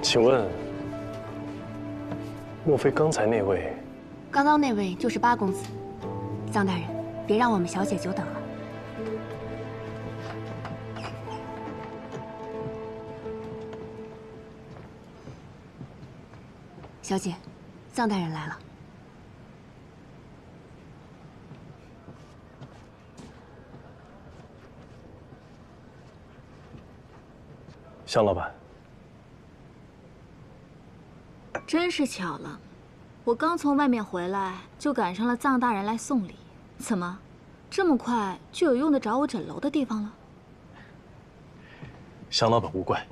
请问，莫非刚才那位？刚刚那位就是八公子。臧大人，别让我们小姐久等了。小姐，臧大人来了。向老板。 真是巧了，我刚从外面回来，就赶上了臧大人来送礼。怎么，这么快就有用得着我诊楼的地方了？向老板勿怪，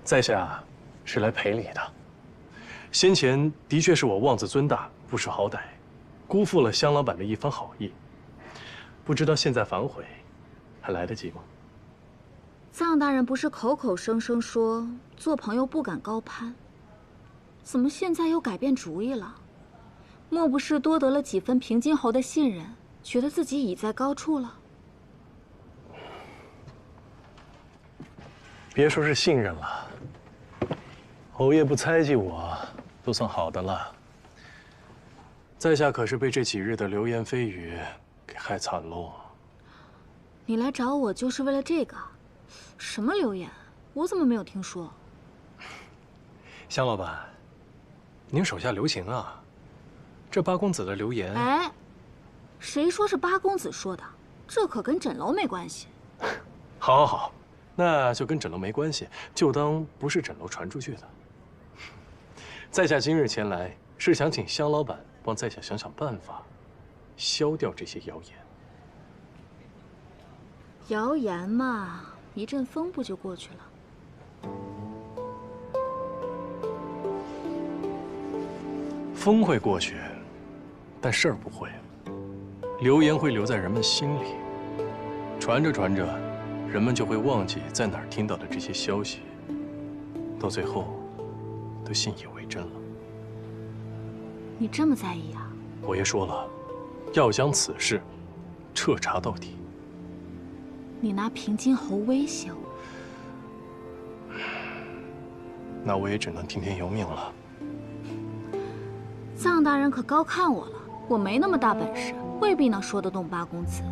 在下是来赔礼的。先前的确是我妄自尊大，不识好歹，辜负了向老板的一番好意。不知道现在反悔，还来得及吗？臧大人不是口口声声说做朋友不敢高攀？ 怎么现在又改变主意了？莫不是多得了几分平津侯的信任，觉得自己已在高处了？别说是信任了，侯爷不猜忌我，都算好的了。在下可是被这几日的流言蜚语给害惨喽。你来找我就是为了这个？什么流言？我怎么没有听说？向老板。 您手下留情啊！这八公子的流言……哎，谁说是八公子说的？这可跟诊楼没关系。好，好，好，那就跟诊楼没关系，就当不是诊楼传出去的。在下今日前来，是想请向老板帮在下想想办法，消掉这些谣言。谣言嘛，一阵风不就过去了？ 风会过去，但事儿不会。流言会留在人们心里，传着传着，人们就会忘记在哪儿听到的这些消息，到最后，都信以为真了。你这么在意啊？我爷说了，要将此事彻查到底。你拿平津侯威胁我？那我也只能听天由命了。 臧大人可高看我了，我没那么大本事，未必能说得动八公子。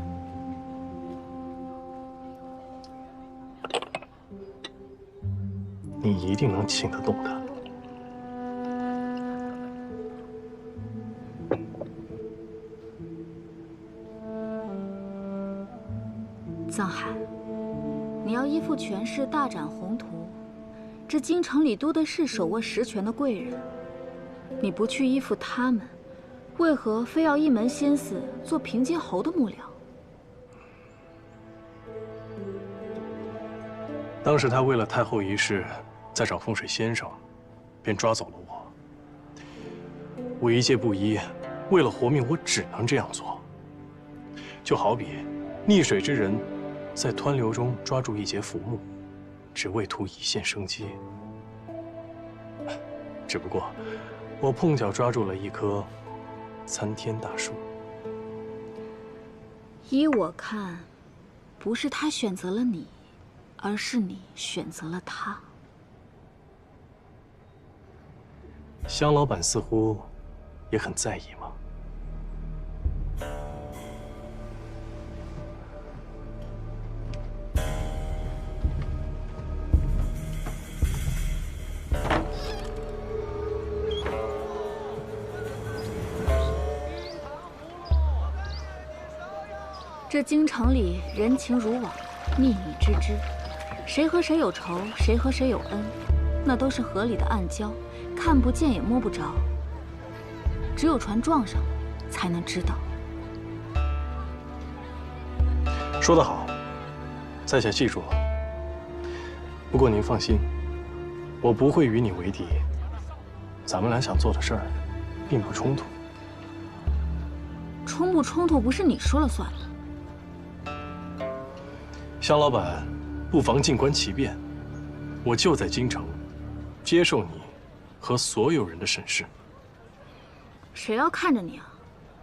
你一定能请得动他。臧海，你要依附权势，大展宏图，这京城里多的是手握实权的贵人。 你不去依附他们，为何非要一门心思做平津侯的幕僚？当时他为了太后一事，在找风水先生，便抓走了我。我一介布衣，为了活命，我只能这样做。就好比溺水之人，在湍流中抓住一节浮木，只为图一线生机。只不过。 我碰巧抓住了一棵参天大树。依我看，不是他选择了你，而是你选择了他。香老板似乎也很在意吗？这京城里人情如网，秘密之知，谁和谁有仇，谁和谁有恩，那都是河里的暗礁，看不见也摸不着。只有船撞上了，才能知道。说得好，在下记住了。不过您放心，我不会与你为敌，咱们俩想做的事儿，并不冲突。冲不冲突不是你说了算的。香老板，不妨静观其变。我就在京城，接受你和所有人的审视。谁要看着你啊？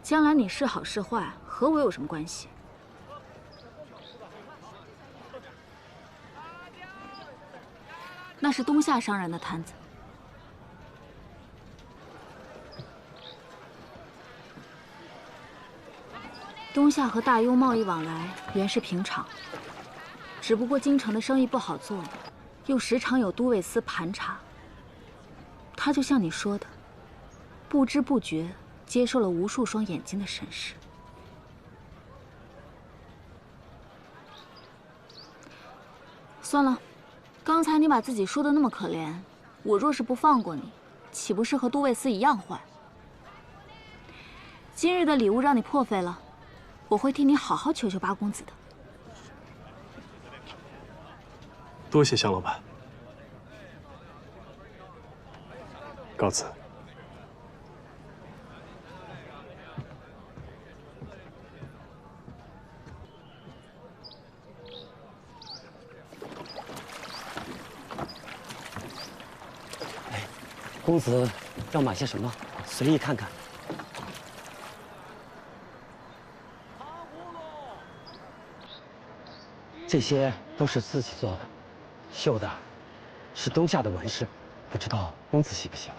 将来你是好是坏，和我有什么关系？那是东夏商人的摊子。东夏和大雍贸易往来原是平常，只不过京城的生意不好做，又时常有都尉司盘查。他就像你说的，不知不觉接受了无数双眼睛的审视。算了，刚才你把自己说的那么可怜，我若是不放过你，岂不是和都尉司一样坏？今日的礼物让你破费了。我会替你好好求求八公子的。多谢香老板，告辞。公子要买些什么？随意看看。这些都是自己做的，绣的，是东夏的纹饰，不知道公子喜不喜欢？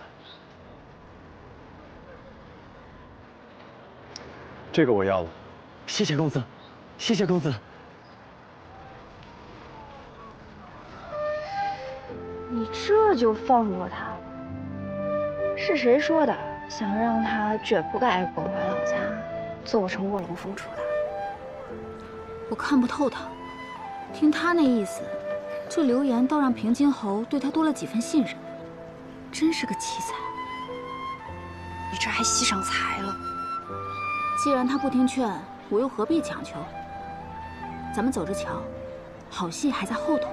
这个我要了。谢谢公子，谢谢公子。你这就放过他？是谁说的？想让他卷铺盖滚回老家，做不成卧龙凤雏的？我看不透他。听他那意思，这流言倒让平津侯对他多了几分信任，真是个奇才。你这还惜上才了？既然他不听劝，我又何必强求？咱们走着瞧，好戏还在后头。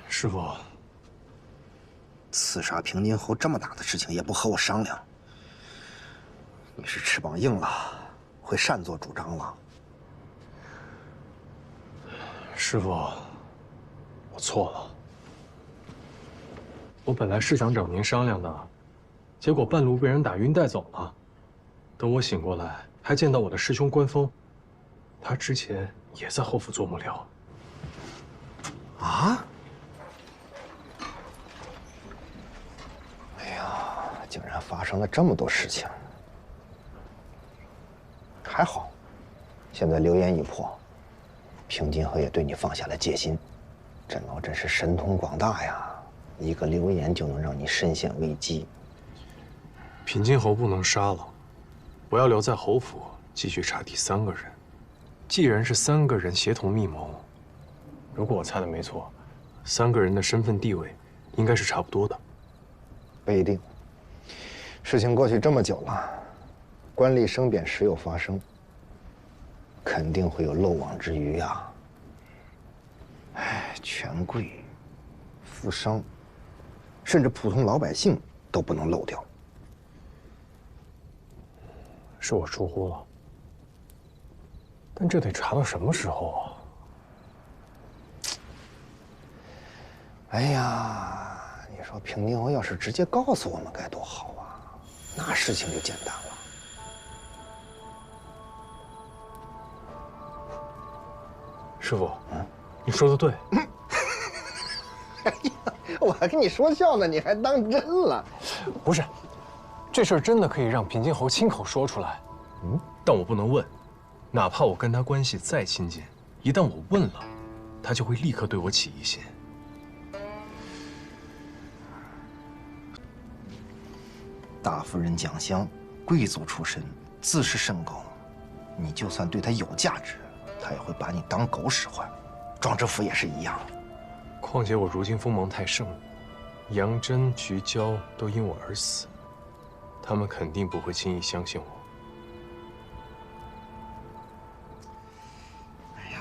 师傅，刺杀平津侯这么大的事情也不和我商量，你是翅膀硬了，会擅作主张了？师傅，我错了。我本来是想找您商量的，结果半路被人打晕带走了。等我醒过来，还见到我的师兄关峰，他之前也在后府做幕僚。啊？竟然发生了这么多事情，还好，现在流言已破，平津侯也对你放下了戒心。甄老真是神通广大呀，一个流言就能让你身陷危机。平津侯不能杀了，我要留在侯府继续查第三个人。既然是三个人协同密谋，如果我猜的没错，三个人的身份地位应该是差不多的。不一定。事情过去这么久了，官吏生贬时有发生，肯定会有漏网之鱼啊。哎，权贵、富商，甚至普通老百姓都不能漏掉。是我疏忽了，但这得查到什么时候啊？哎呀，你说平津侯要是直接告诉我们该多好啊！那事情就简单了。师傅，你说的对。哎呀，我还跟你说笑呢，你还当真了？不是，这事儿真的可以让平津侯亲口说出来。但我不能问，哪怕我跟他关系再亲近，一旦我问了，他就会立刻对我起疑心。大夫人蒋襄，贵族出身，自视甚高。你就算对他有价值，他也会把你当狗使唤。庄知府也是一样。况且我如今锋芒太盛，杨真、菊娇都因我而死，他们肯定不会轻易相信我。哎呀，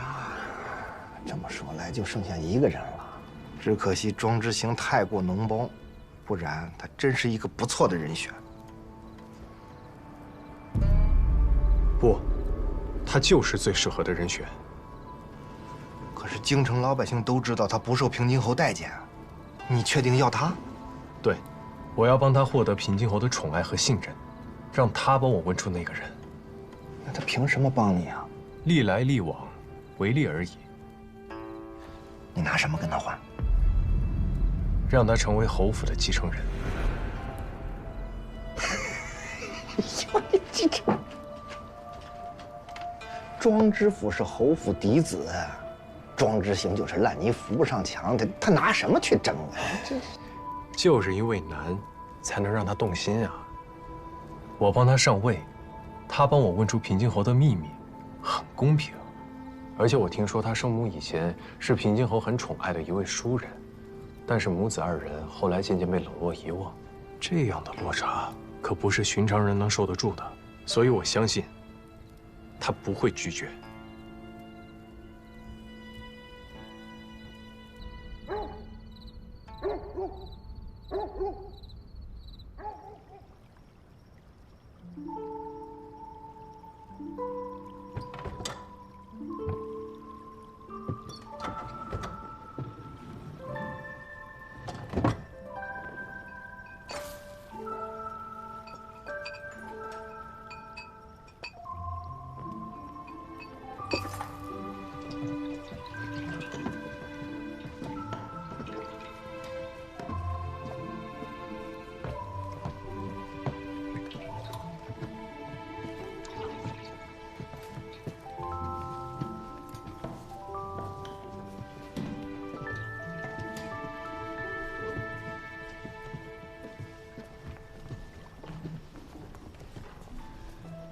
这么说来就剩下一个人了，只可惜庄之行太过脓包，不然他真是一个不错的人选。不，他就是最适合的人选。可是京城老百姓都知道他不受平津侯待见，你确定要他？对，我要帮他获得平津侯的宠爱和信任，让他帮我问出那个人。那他凭什么帮你啊？历来历往，为利而已。你拿什么跟他换？让他成为侯府的继承人。庄知府是侯府嫡子，庄之行就是烂泥扶不上墙，他拿什么去争啊？这就是因为难，才能让他动心啊。我帮他上位，他帮我问出平津侯的秘密，很公平。而且我听说他生母以前是平津侯很宠爱的一位淑人，但是母子二人后来渐渐被冷落遗忘，这样的落差可不是寻常人能受得住的。所以我相信，他不会拒绝。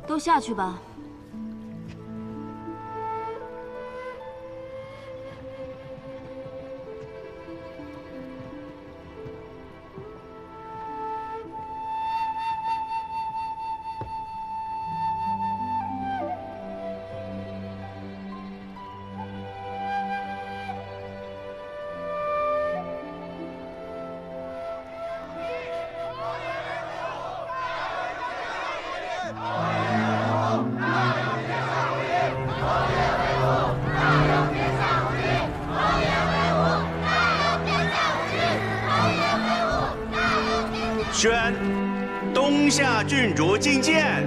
都下去吧。宣东夏郡主觐见。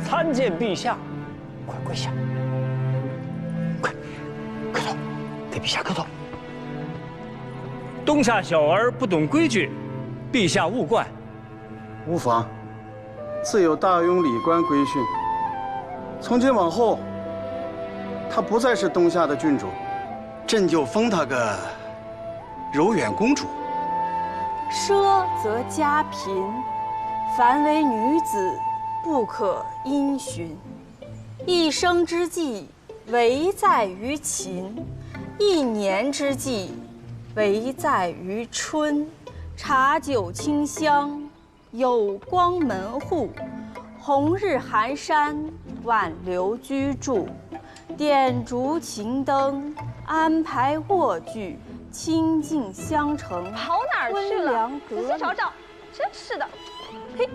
参见陛下，快跪下，快磕头，给陛下磕头。东夏小儿不懂规矩，陛下勿怪。无妨，自有大庸礼官规训。从今往后，她不再是东夏的郡主，朕就封她个柔远公主。奢则家贫，凡为女子，不可因循。一生之计，唯在于勤；一年之计，唯在于春。茶酒清香，有光门户；红日寒山，挽留居住。点烛擎灯，安排卧具，清静相承。跑哪儿去了？仔细找找，真是的。嘿，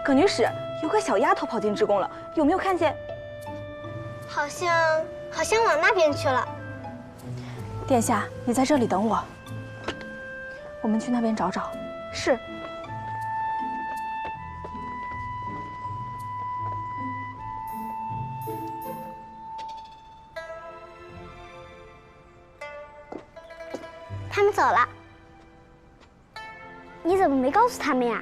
葛女使，有个小丫头跑进职宫了，有没有看见？好像往那边去了。殿下，你在这里等我，我们去那边找找。是。他们走了。你怎么没告诉他们呀？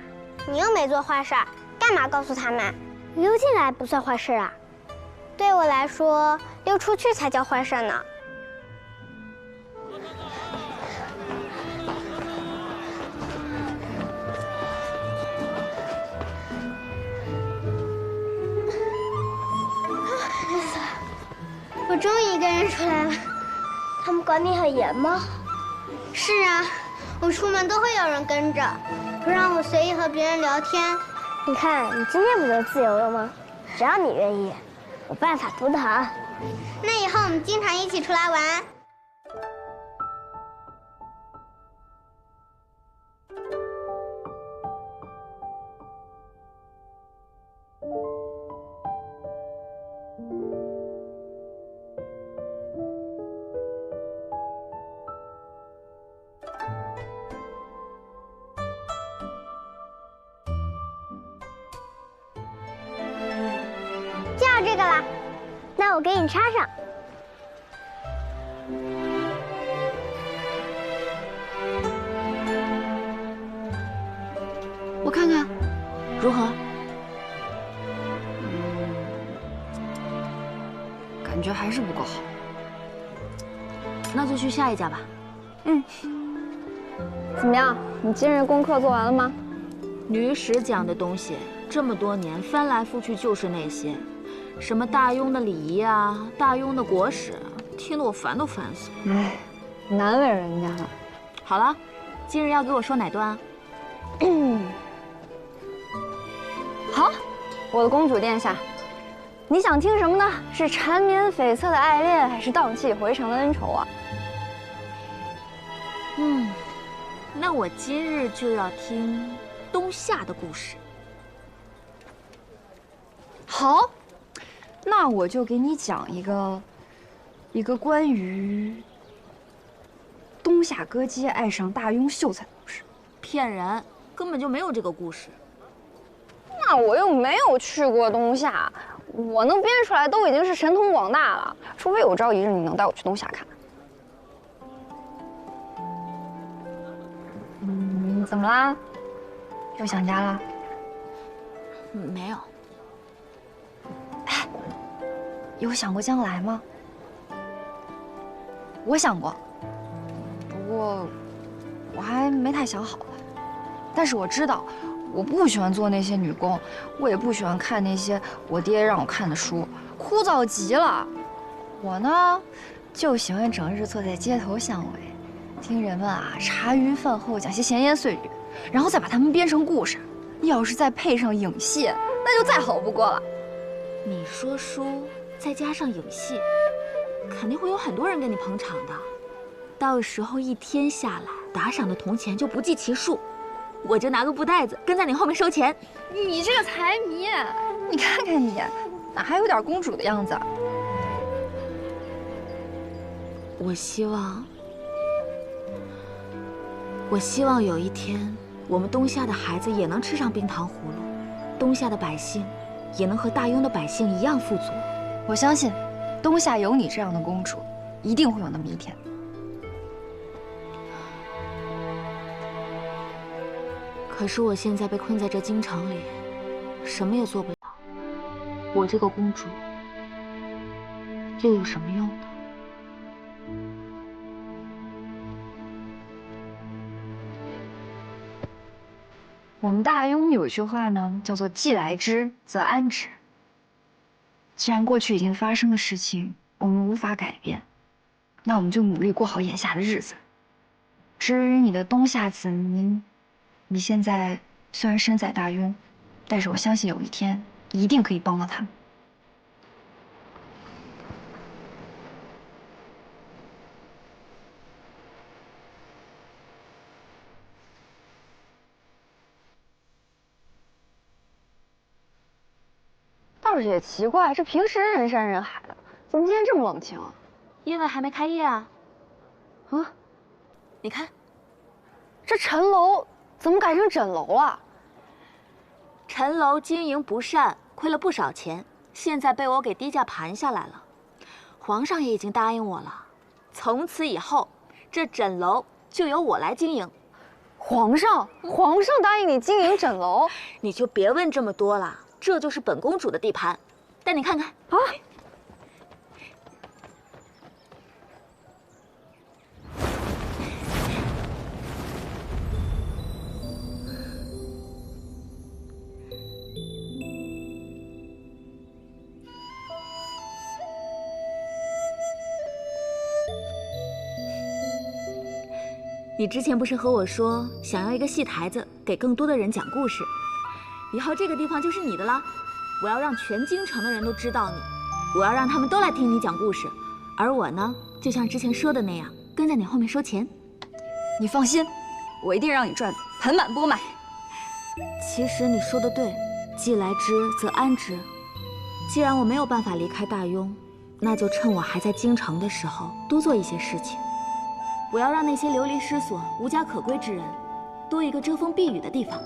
你又没做坏事，干嘛告诉他们？溜进来不算坏事啊。对我来说，溜出去才叫坏事呢。我终于一个人出来了。他们管你很严吗？是啊，我出门都会有人跟着，不让我随意和别人聊天。你看，你今天不就自由了吗？只要你愿意，我办法多的很。那以后我们经常一起出来玩。就要这个啦，那我给你插上。我看看，如何？感觉还是不够好。那就去下一家吧。怎么样？你今日功课做完了吗？女史讲的东西，这么多年翻来覆去就是那些，什么大庸的礼仪啊，大庸的国史，听得我烦都烦死了。哎，难为人家了。好了，今日要给我说哪段啊？好，我的公主殿下，你想听什么呢？是缠绵悱恻的爱恋，还是荡气回肠的恩仇啊？那我今日就要听冬夏的故事。好，那我就给你讲一个关于冬夏歌姬爱上大庸秀才的故事。骗人，根本就没有这个故事。那我又没有去过冬夏，我能编出来都已经是神通广大了，除非有朝一日你能带我去冬夏看。怎么啦？又想家了？没有。哎，有想过将来吗？我想过，不过我还没太想好。但是我知道，我不喜欢做那些女工，我也不喜欢看那些我爹让我看的书，枯燥极了。我呢，就喜欢整日坐在街头巷尾，听人们茶余饭后讲些闲言碎语，然后再把它们编成故事。要是再配上影戏，那就再好不过了。你说书再加上影戏，肯定会有很多人给你捧场的。到时候一天下来，打赏的铜钱就不计其数，我就拿个布袋子跟在你后面收钱。你这个财迷，你看看你，哪还有点公主的样子？我希望有一天，我们冬夏的孩子也能吃上冰糖葫芦，冬夏的百姓也能和大庸的百姓一样富足。我相信，冬夏有你这样的公主，一定会有那么一天。可是我现在被困在这京城里，什么也做不了。我这个公主又有什么用呢？我们大庸有句话呢，叫做“既来之，则安之”。既然过去已经发生的事情我们无法改变，那我们就努力过好眼下的日子。至于你的冬夏子民，你现在虽然身在大庸，但是我相信有一天你一定可以帮到他们。倒是也奇怪，这平时人山人海的，怎么今天这么冷清啊？因为还没开业啊。啊，你看，这陈楼怎么改成枕楼了？陈楼经营不善，亏了不少钱，现在被我给低价盘下来了。皇上也已经答应我了，从此以后，这枕楼就由我来经营。皇上答应你经营枕楼，你就别问这么多了。这就是本公主的地盘，带你看看啊！你之前不是和我说想要一个戏台子，给更多的人讲故事？以后这个地方就是你的了。我要让全京城的人都知道你，我要让他们都来听你讲故事。而我呢，就像之前说的那样，跟在你后面收钱。你放心，我一定让你赚得盆满钵满。其实你说的对，既来之则安之。既然我没有办法离开大庸，那就趁我还在京城的时候多做一些事情。我要让那些流离失所、无家可归之人，多一个遮风避雨的地方。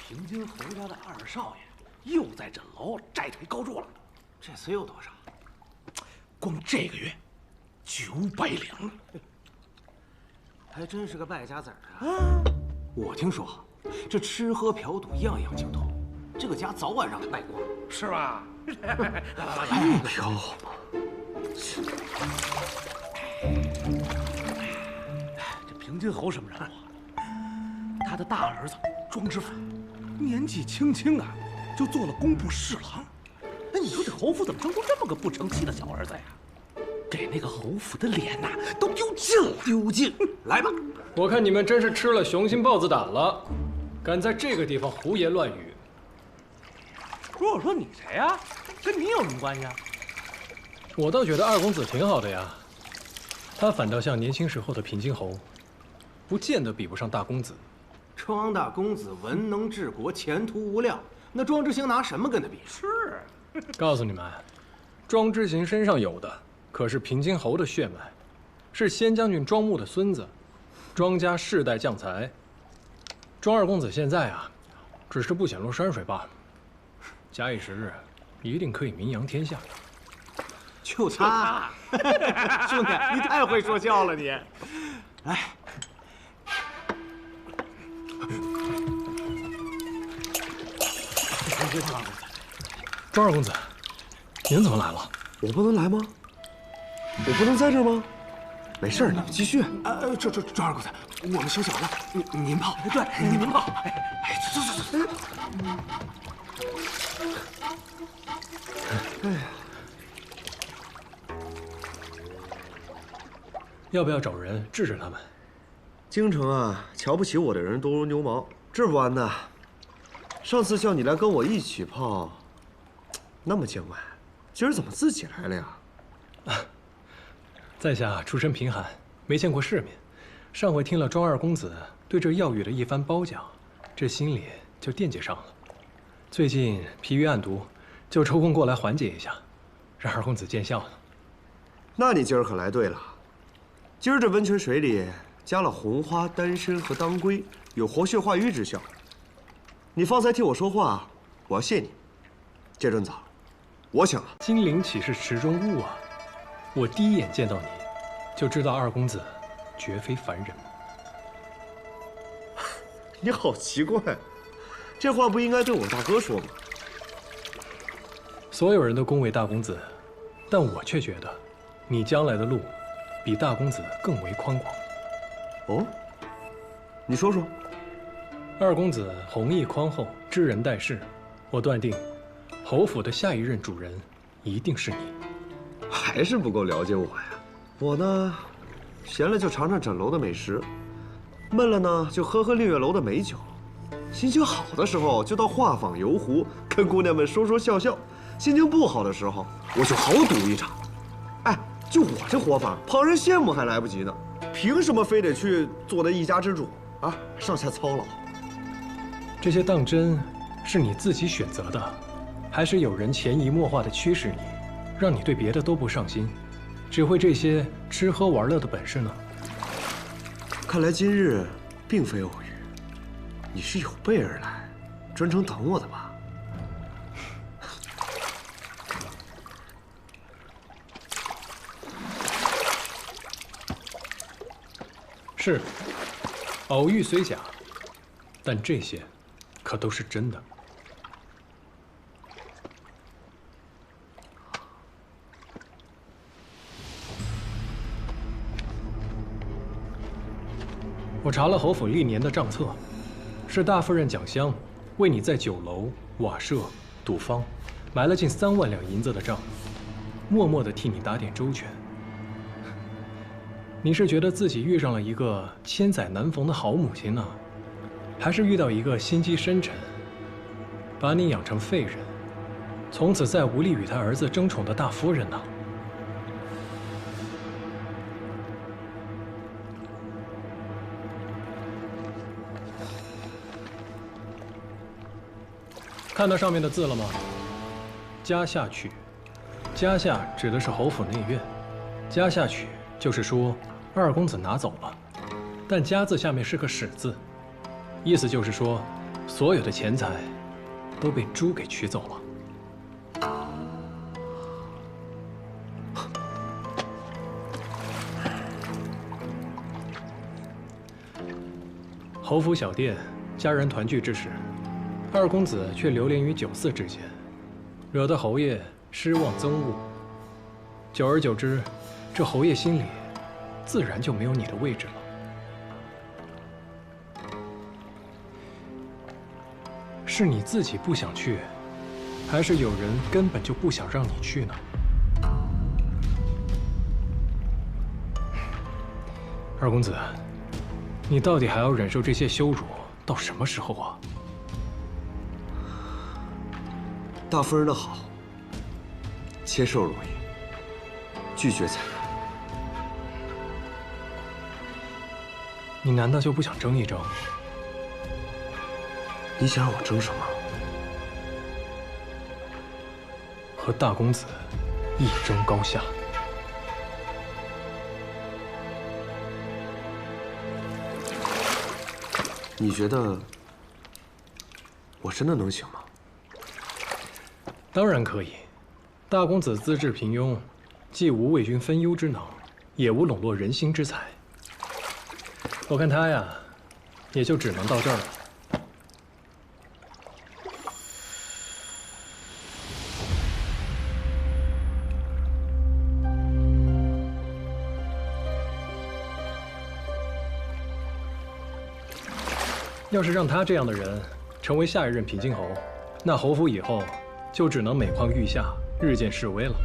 平津侯家的二少爷又在枕楼债台高筑了，这虽有多少？光这个月900两，还真是个败家子儿啊！我听说这吃喝嫖赌样样精通，这个家早晚让他败光，是吧？来，飘吗？这平津侯什么人物？他的大儿子庄知府。年纪轻轻啊，就做了工部侍郎。那你说这侯府怎么生出这么个不成器的小儿子呀？给那个侯府的脸呐，都丢尽了。丢尽！来吧，我看你们真是吃了雄心豹子胆了，敢在这个地方胡言乱语。我说你谁呀？跟你有什么关系啊？我倒觉得二公子挺好的呀，他反倒像年轻时候的平津侯，不见得比不上大公子。庄大公子文能治国，前途无量。那庄之行拿什么跟他比？是。告诉你们，庄之行身上有的可是平津侯的血脉，是先将军庄牧的孙子，庄家世代将才。庄二公子现在啊，只是不显露山水罢了。假以时日，一定可以名扬天下。就他，兄弟，你太会说笑了你。来。庄二公子，您怎么来了？我不能来吗？我不能在这儿吗？没事，你们继续。庄二公子，我们休息完了，您泡。对，您泡。走。哎呀，要不要找人治治他们？京城啊，瞧不起我的人多如牛毛，治不完的。上次叫你来跟我一起泡，那么见外，今儿怎么自己来了呀？在下出身贫寒，没见过世面。上回听了庄二公子对这药浴的一番褒奖，这心里就惦记上了。最近疲于案牍，就抽空过来缓解一下，让二公子见笑了。那你今儿可来对了，今儿这温泉水里加了红花、丹参和当归，有活血化瘀之效。你方才替我说话，我要谢你。这顿早，我请了。金陵岂是池中物啊！我第一眼见到你，就知道二公子绝非凡人。你好奇怪，这话不应该对我大哥说吗？所有人都恭维大公子，但我却觉得，你将来的路，比大公子更为宽广。哦，你说说。二公子弘毅宽厚，知人待事，我断定，侯府的下一任主人一定是你。还是不够了解我呀。我呢，闲了就尝尝枕楼的美食，闷了呢就喝喝丽月楼的美酒，心情好的时候就到画舫游湖，跟姑娘们说说笑笑；心情不好的时候，我就豪赌一场。哎，就我这活法，旁人羡慕还来不及呢，凭什么非得去做那一家之主啊？上下操劳。这些当真是你自己选择的，还是有人潜移默化地驱使你，让你对别的都不上心，只会这些吃喝玩乐的本事呢？看来今日并非偶遇，你是有备而来，专程等我的吧？是，偶遇虽假，但这些可都是真的。我查了侯府历年的账册，是大夫人蒋香为你在酒楼、瓦舍、赌坊埋了近3万两银子的账，默默地替你打点周全。你是觉得自己遇上了一个千载难逢的好母亲呢，还是遇到一个心机深沉，把你养成废人，从此再无力与他儿子争宠的大夫人呢？看到上面的字了吗？家下曲，家下指的是侯府内院，家下曲就是说二公子拿走了，但家字下面是个史字，意思就是说所有的钱财都被猪给取走了。侯府小店，家人团聚之时，二公子却流连于酒肆之间，惹得侯爷失望憎恶。久而久之，这侯爷心里自然就没有你的位置了。是你自己不想去，还是有人根本就不想让你去呢？二公子，你到底还要忍受这些羞辱到什么时候啊？大夫人的好，接受容易，拒绝才难。你难道就不想争一争？你想让我争什么？和大公子一争高下。你觉得我真的能行吗？当然可以。大公子资质平庸，既无为君分忧之能，也无笼络人心之才。我看他呀，也就只能到这儿了。要是让他这样的人成为下一任平津侯，那侯府以后就只能每况愈下，日渐式微了。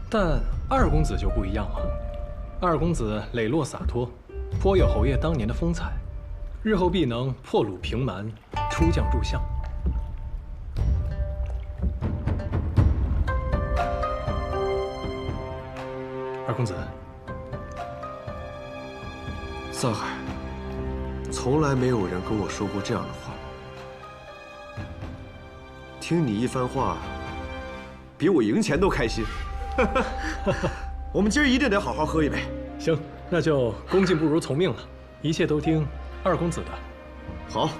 但二公子就不一样了，二公子磊落洒脱，颇有侯爷当年的风采，日后必能破虏平蛮，出将入相。二公子，桑海，从来没有人跟我说过这样的话。听你一番话，比我赢钱都开心。我们今儿一定得好好喝一杯。行，那就恭敬不如从命了，一切都听二公子的。好。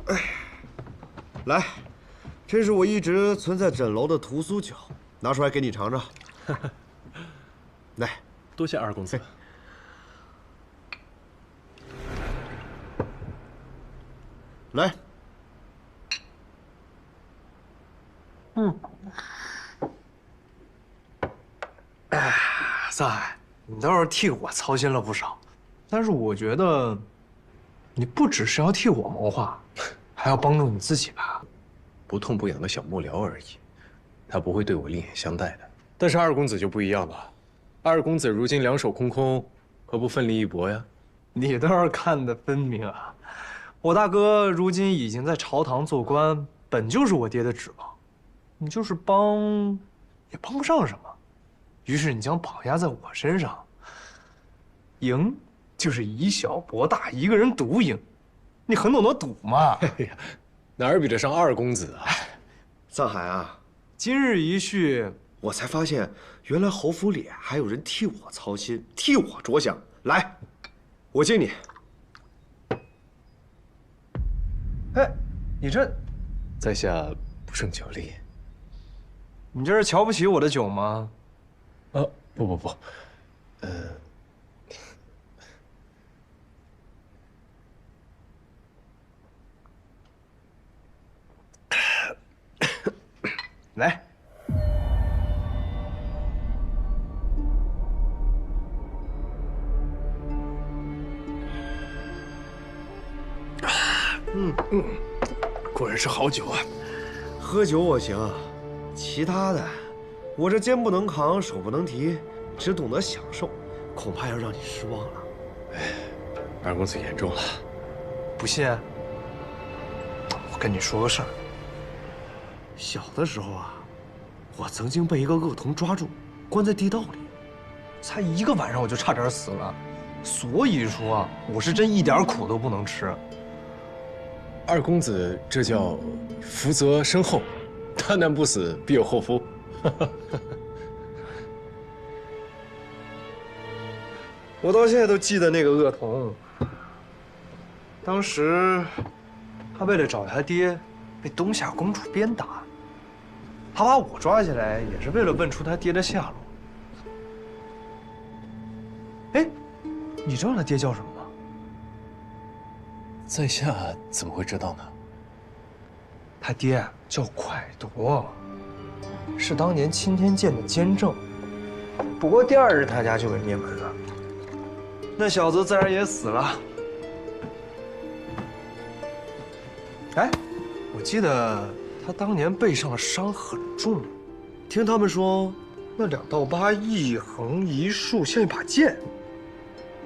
哎。来，这是我一直存在枕楼的屠苏酒，拿出来给你尝尝。来，多谢二公子。来。哎，桑海，你倒是替我操心了不少，但是我觉得，你不只是要替我谋划，还要帮助你自己吧。不痛不痒的小幕僚而已，他不会对我另眼相待的。但是二公子就不一样了，二公子如今两手空空，何不奋力一搏呀？你倒是看得分明啊！我大哥如今已经在朝堂做官，本就是我爹的指望，你就是帮，也帮不上什么。于是你将宝压在我身上，赢就是以小博大，一个人独赢。你很懂得赌嘛？哎呀，哪儿比得上二公子啊！桑海啊，今日一叙，我才发现原来侯府里还有人替我操心，替我着想。来，我敬你。哎，你这，在下不胜酒力。你这是瞧不起我的酒吗？不，来。果然是好酒啊！喝酒我行，其他的，我这肩不能扛，手不能提，只懂得享受，恐怕要让你失望了。二公子言重了。不信？我跟你说个事儿。小的时候啊，我曾经被一个恶童抓住，关在地道里，才1个晚上我就差点死了，所以说啊，我是真一点苦都不能吃。二公子这叫福泽深厚，大难不死必有后福。我到现在都记得那个恶童，当时他为了找他爹，被东夏公主鞭打。他把我抓起来，也是为了问出他爹的下落。哎，你知道他爹叫什么吗？在下怎么会知道呢？他爹叫蒯夺，是当年钦天监的监正。不过第2日他家就给灭门了，那小子自然也死了。哎，我记得他当年背上的伤很重，听他们说，那2道疤一横一竖，像一把剑。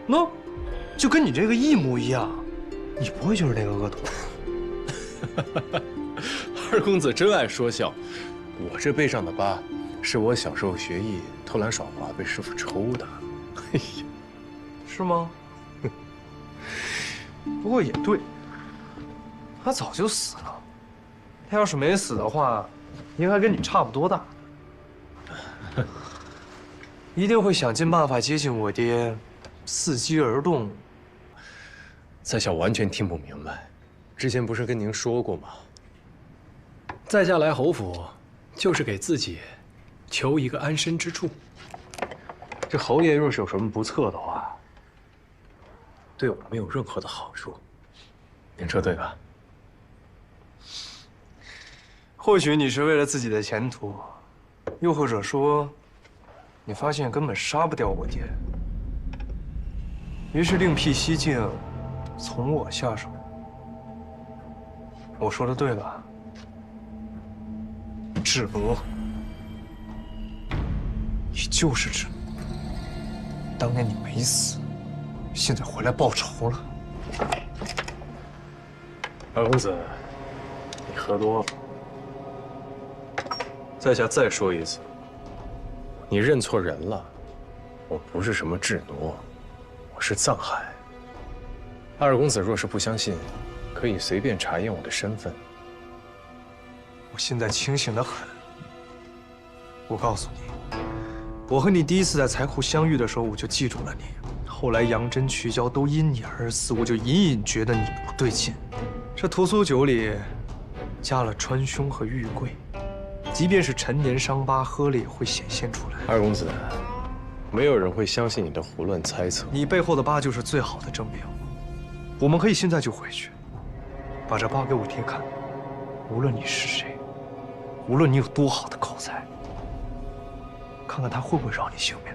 喏，就跟你这个一模一样。你不会就是那个恶童？二公子真爱说笑，我这背上的疤，是我小时候学艺偷懒耍滑被师傅抽的。哎呀，是吗？不过也对，他早就死了。他要是没死的话，应该跟你差不多大。一定会想尽办法接近我爹，伺机而动。在下完全听不明白，之前不是跟您说过吗？在下来侯府，就是给自己求一个安身之处。这侯爷若是有什么不测的话，对我没有任何的好处。您说对吧？或许你是为了自己的前途，又或者说，你发现根本杀不掉我爹，于是另辟蹊径。从我下手，我说的对吧？智罗，你就是智罗。当年你没死，现在回来报仇了。二公子，你喝多了。在下再说一次，你认错人了。我不是什么智罗，我是藏海。二公子若是不相信，可以随便查验我的身份。我现在清醒得很。我告诉你，我和你第1次在财库相遇的时候，我就记住了你。后来杨真、曲娇都因你而死，我就隐隐觉得你不对劲。这屠苏酒里加了川芎和玉桂，即便是陈年伤疤，喝了也会显现出来。二公子，没有人会相信你的胡乱猜测。你背后的疤就是最好的证明。我们可以现在就回去，把这疤给我爹看。无论你是谁，无论你有多好的口才，看看他会不会饶你性命。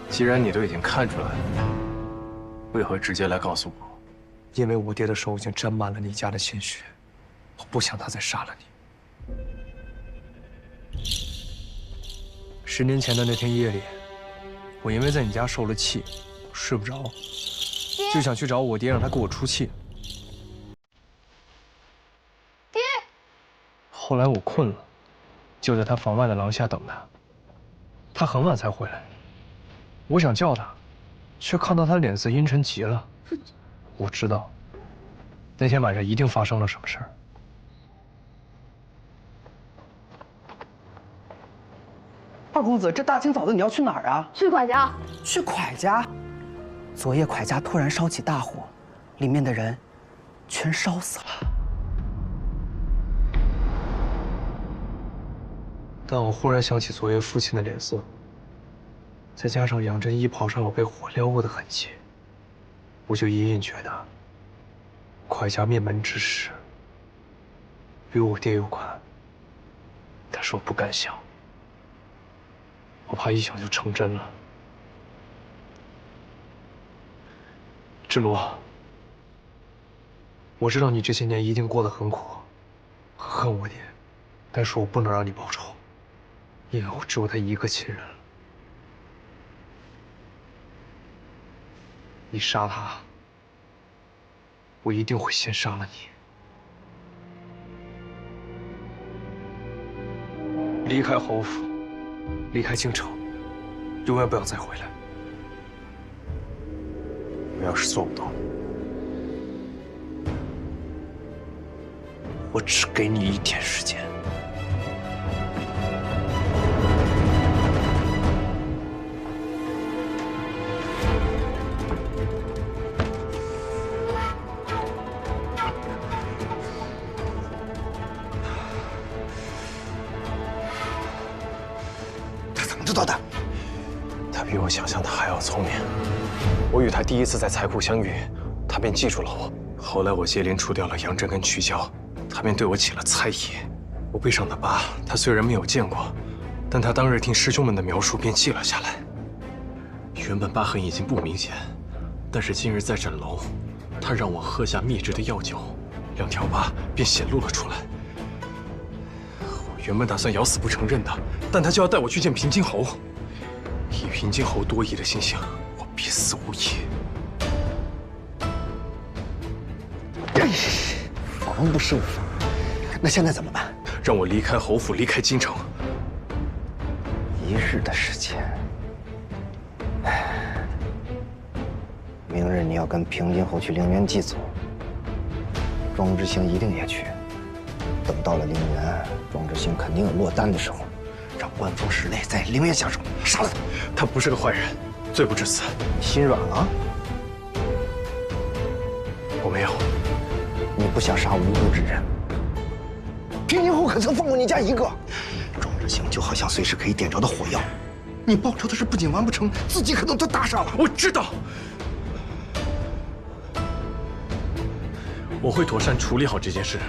既然你都已经看出来了，为何直接来告诉我？因为我爹的手已经沾满了你家的鲜血，我不想他再杀了你。10年前的那天夜里，我因为在你家受了气，睡不着，就想去找我爹，让他给我出气。爹。后来我困了，就在他房外的廊下等他。他很晚才回来，我想叫他，却看到他脸色阴沉极了。我知道，那天晚上一定发生了什么事儿。二公子，这大清早的你要去哪儿啊？去蒯家。去蒯家？昨夜蒯家突然烧起大火，里面的人全烧死了。但我忽然想起昨夜父亲的脸色，再加上杨真衣袍上有被火撩过的痕迹，我就隐隐觉得，蒯家灭门之事与我爹有关。但是我不敢想，我怕一想就成真了。芷罗，我知道你这些年一定过得很苦，很恨我爹，但是我不能让你报仇，因为我只有他一个亲人了。你杀他，我一定会先杀了你。离开侯府，离开京城，永远不要再回来。我要是做不到，我只给你1天时间。他怎么知道的？他比我想象的还要聪明。我与他第一次在财库相遇，他便记住了我。后来我接连除掉了杨真跟曲娇，他便对我起了猜疑。我背上的疤，他虽然没有见过，但他当日听师兄们的描述便记了下来。原本疤痕已经不明显，但是今日在诊楼，他让我喝下秘制的药酒，2条疤便显露了出来。我原本打算咬死不承认的，但他就要带我去见平津侯。以平津侯多疑的心性，我必死无疑。防不胜防。那现在怎么办？让我离开侯府，离开京城。1日的时间。明日你要跟平津侯去陵园祭祖，庄之行一定也去。等到了陵园，庄之行肯定有落单的时候，让官风室内在陵园下手，杀了他。他不是个坏人，罪不至死。心软了？我没有。你不想杀无辜之人？平津侯可曾放过你家一个？庄之行就好像随时可以点着的火药，你报仇的事不仅完不成，自己可能都搭上了。我知道，我会妥善处理好这件事。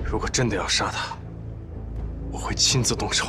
如果真的要杀他，我会亲自动手。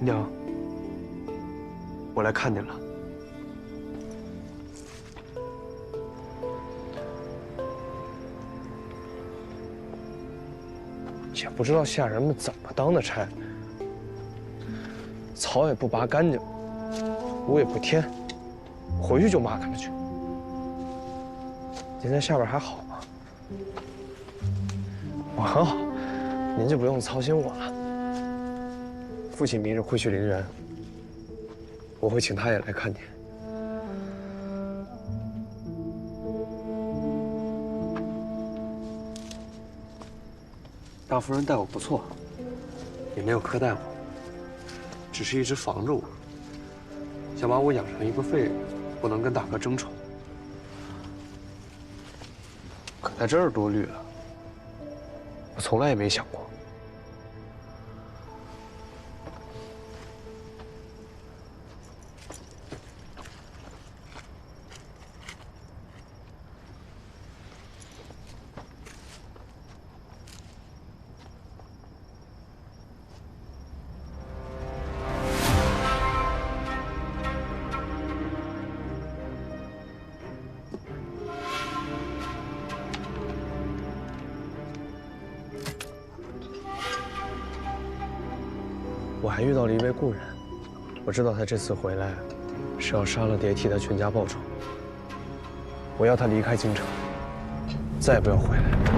娘，我来看您了。也不知道下人们怎么当的差，草也不拔干净，屋也不添，回去就骂他们去。您在下边还好吗？我很好，您就不用操心我了。父亲明日会去陵园，我会请他也来看您。大夫人待我不错，也没有苛待我，只是一直防着我，想把我养成一个废人，不能跟大哥争宠。可在这儿多虑了，我从来也没想过。我还遇到了一位故人，我知道他这次回来是要杀了蝶替他全家报仇。我要他离开京城，再也不要回来。